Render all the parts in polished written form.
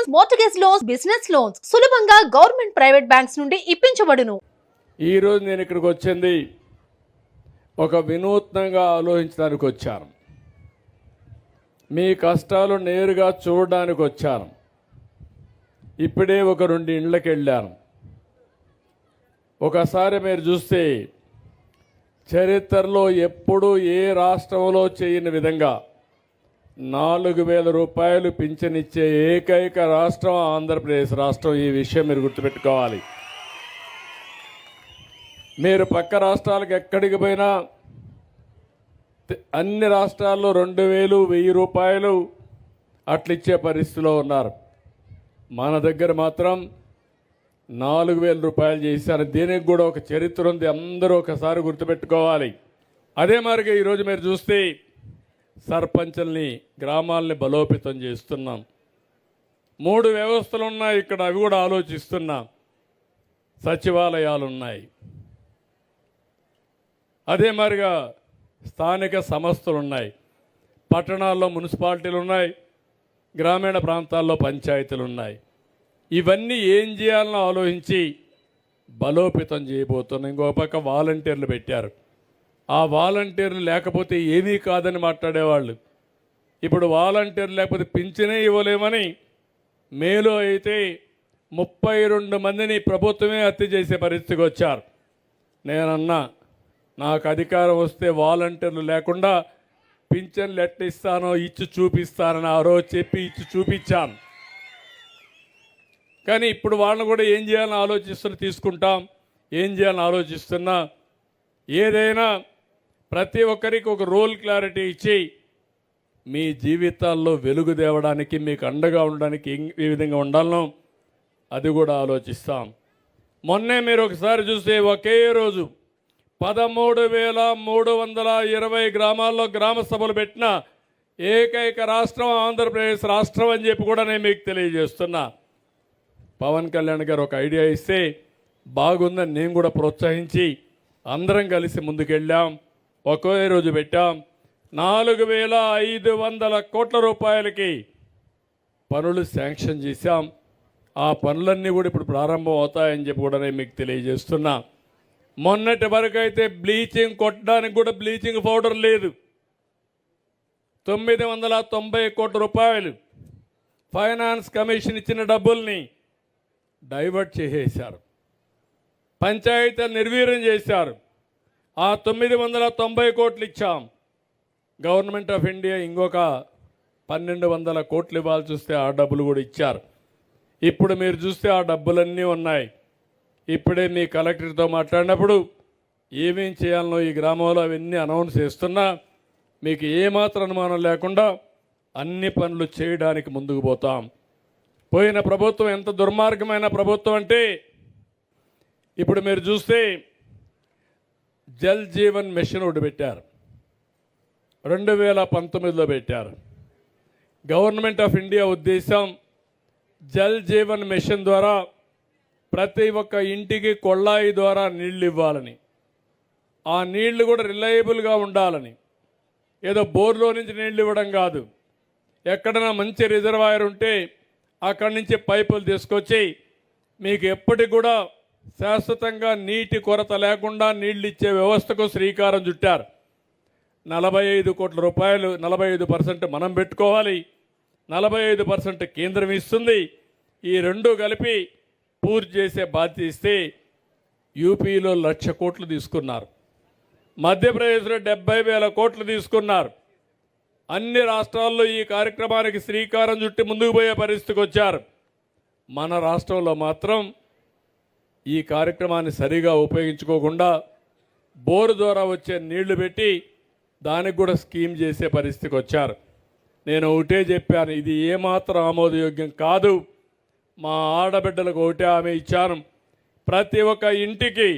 Loans, mortgage loans, business loans సులభంగా government private banks నుండి ఇప్పించబడును. ఈ రోజు నేను ఇక్కడికి వచ్చింది ఒక వినూత్నంగా ఆలోచించడానికి వచ్చాను. మీ కష్టాలు నేరుగా చూడడానికి వచ్చాను. ఇప్పుడే ఒక 2 ఇండ్లకి వెళ్ళాను. ఒకసారి మీరు చూస్తే చరిత్రలో ఎప్పుడూ ఏ రాష్ట్రంలో చేయని విధంగా 4,000 రూపాయలు పింఛనిచ్చే ఏకైక రాష్ట్రం ఆంధ్రప్రదేశ్ రాష్ట్రం. ఈ విషయం మీరు గుర్తుపెట్టుకోవాలి. మీరు పక్క రాష్ట్రాలకు ఎక్కడికి పోయినా అన్ని రాష్ట్రాల్లో 2,000, 1,000 రూపాయలు అట్లిచ్చే పరిస్థితిలో ఉన్నారు. మన దగ్గర మాత్రం 4,000 రూపాయలు చేశారు. దీనికి కూడా ఒక చరిత్ర ఉంది, అందరూ ఒకసారి గుర్తుపెట్టుకోవాలి. అదే మరిగా ఈరోజు మీరు చూస్తే సర్పంచుల్ని, గ్రామాలని బలోపేతం చేస్తున్నాం. 3 వ్యవస్థలు ఉన్నాయి ఇక్కడ, అవి కూడా ఆలోచిస్తున్నాం. సచివాలయాలు ఉన్నాయి, అదే మరిగా స్థానిక సంస్థలు ఉన్నాయి, పట్టణాల్లో మున్సిపాలిటీలు ఉన్నాయి, గ్రామీణ ప్రాంతాల్లో పంచాయతీలు ఉన్నాయి. ఇవన్నీ ఏం చేయాలని ఆలోచించి బలోపేతం చేయబోతున్నాం. ఇంకో పక్క వాలంటీర్లు పెట్టారు. ఆ వాలంటీర్లు లేకపోతే ఏమీ కాదని మాట్లాడేవాళ్ళు. ఇప్పుడు వాలంటీర్లు లేకపోతే పింఛనే ఇవ్వలేమని మేలో అయితే 32 మందిని ప్రభుత్వమే హత్య చేసే పరిస్థితికి వచ్చారు. నేనన్నా నాకు అధికారం వస్తే వాలంటీర్లు లేకుండా పింఛన్లు ఎట్లా ఇస్తానో ఇచ్చి చూపిస్తానని ఆ రోజు చెప్పి ఇచ్చి చూపించాను. కానీ ఇప్పుడు వాళ్ళని కూడా ఏం చేయాలని తీసుకుంటాం. ఏం చేయాలని ఆలోచిస్తున్నా ఏదైనా ప్రతి ఒక్కరికి ఒక రోల్ క్లారిటీ ఇచ్చి మీ జీవితాల్లో వెలుగు తేవడానికి, మీకు అండగా ఉండడానికి ఏ విధంగా ఉండాలనో అది కూడా ఆలోచిస్తాం. మొన్నే మీరు ఒకసారి చూస్తే ఒకే రోజు 13,320 గ్రామాల్లో గ్రామ సభలు పెట్టిన ఏకైక రాష్ట్రం ఆంధ్రప్రదేశ్ రాష్ట్రం అని చెప్పి కూడా నేను మీకు తెలియజేస్తున్నా. పవన్ కళ్యాణ్ గారు ఒక ఐడియా ఇస్తే బాగుందని నేను కూడా ప్రోత్సహించి అందరం కలిసి ముందుకెళ్ళాం. ఒకే రోజు పెట్టాం. 4,500 కోట్ల రూపాయలకి పనులు శాంక్షన్ చేశాం. ఆ పనులన్నీ కూడా ఇప్పుడు ప్రారంభం అవుతాయని చెప్పి కూడా నేను మీకు తెలియజేస్తున్నా. మొన్నటి వరకు అయితే బ్లీచింగ్ కొట్టడానికి కూడా బ్లీచింగ్ పౌడర్ లేదు. 990 కోట్ల రూపాయలు ఫైనాన్స్ కమిషన్ ఇచ్చిన డబ్బుల్ని డైవర్ట్ చేసేశారు. పంచాయతీలు నిర్వీర్యం చేశారు. ఆ 990 కోట్లు ఇచ్చాం. గవర్నమెంట్ ఆఫ్ ఇండియా ఇంకొక 1,200 కోట్లు ఇవ్వాల్సి వస్తే ఆ డబ్బులు కూడా ఇచ్చారు. ఇప్పుడు మీరు చూస్తే ఆ డబ్బులన్నీ ఉన్నాయి. ఇప్పుడే మీ కలెక్టర్తో మాట్లాడినప్పుడు ఏమేం చేయాలనో ఈ గ్రామంలో అవన్నీ అనౌన్స్ చేస్తున్నా. మీకు ఏమాత్రం అనుమానం లేకుండా అన్ని పనులు చేయడానికి ముందుకు పోతాం. పోయిన ప్రభుత్వం ఎంత దుర్మార్గమైన ప్రభుత్వం అంటే ఇప్పుడు మీరు చూస్తే జల్ జీవన్ మిషన్ ఒకటి పెట్టారు. 2019లో పెట్టారు. గవర్నమెంట్ ఆఫ్ ఇండియా ఉద్దేశం జల్ జీవన్ మిషన్ ద్వారా ప్రతి ఒక్క ఇంటికి కొళ్ళాయి ద్వారా నీళ్లు ఇవ్వాలని, ఆ నీళ్లు కూడా రిలయబుల్గా ఉండాలని. ఏదో బోర్లో నుంచి నీళ్లు ఇవ్వడం కాదు, ఎక్కడైనా మంచి రిజర్వాయర్ ఉంటే అక్కడి నుంచి పైపులు తీసుకొచ్చి మీకు ఎప్పటికి కూడా శాశ్వతంగా నీటి కొరత లేకుండా నీళ్ళు ఇచ్చే వ్యవస్థకు శ్రీకారం చుట్టారు. 45 కోట్ల రూపాయలు, 45% మనం పెట్టుకోవాలి, 45% కేంద్రం ఇస్తుంది. ఈ రెండు కలిపి పూర్తి చేసే బాధ్యత ఇస్తే యూపీలో 1,00,000 కోట్లు తీసుకున్నారు, మధ్యప్రదేశ్లో 70,000 కోట్లు తీసుకున్నారు. అన్ని రాష్ట్రాల్లో ఈ కార్యక్రమానికి శ్రీకారం చుట్టి ముందుకు పోయే పరిస్థితికి వచ్చారు. మన రాష్ట్రంలో మాత్రం ఈ కార్యక్రమాన్ని సరిగా ఉపయోగించుకోకుండా బోరు ద్వారా వచ్చే నీళ్లు పెట్టి దానికి కూడా స్కీమ్ చేసే పరిస్థితికి వచ్చారు. నేను ఒకటే చెప్పాను, ఇది ఏమాత్రం ఆమోదయోగ్యం కాదు. మా ఆడబిడ్డలకు ఒకటే హామీ ఇచ్చాను, ప్రతి ఒక్క ఇంటికి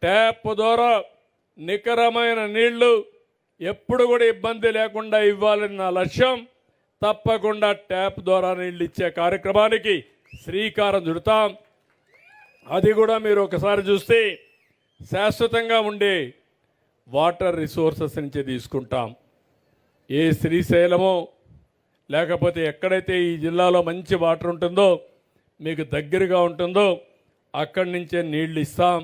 ట్యాప్ ద్వారా నికరమైన నీళ్లు ఎప్పుడు కూడా ఇబ్బంది లేకుండా ఇవ్వాలని నా లక్ష్యం. తప్పకుండా ట్యాప్ ద్వారా నీళ్ళు ఇచ్చే కార్యక్రమానికి శ్రీకారం చుడతాం. అది కూడా మీరు ఒకసారి చూస్తే శాశ్వతంగా ఉండే వాటర్ రిసోర్సెస్ నుంచి తీసుకుంటాం. ఏ శ్రీశైలమో లేకపోతే ఎక్కడైతే ఈ జిల్లాలో మంచి వాటర్ ఉంటుందో మీకు దగ్గరగా ఉంటుందో అక్కడి నుంచే నీళ్లు ఇస్తాం.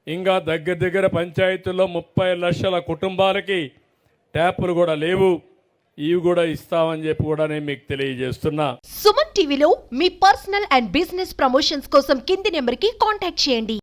ఇంకా దగ్గర పంచాయతీల్లో 30 లక్షల కుటుంబాలకి ట్యాపులు కూడా లేవు, ఇవి కూడా ఇస్తామని చెప్పి కూడా నేను మీకు తెలియజేస్తున్నా. సుమన్ టీవీలో మీ పర్సనల్ అండ్ బిజినెస్ ప్రమోషన్స్ కోసం కింది నెంబర్కి కాంటాక్ట్ చేయండి.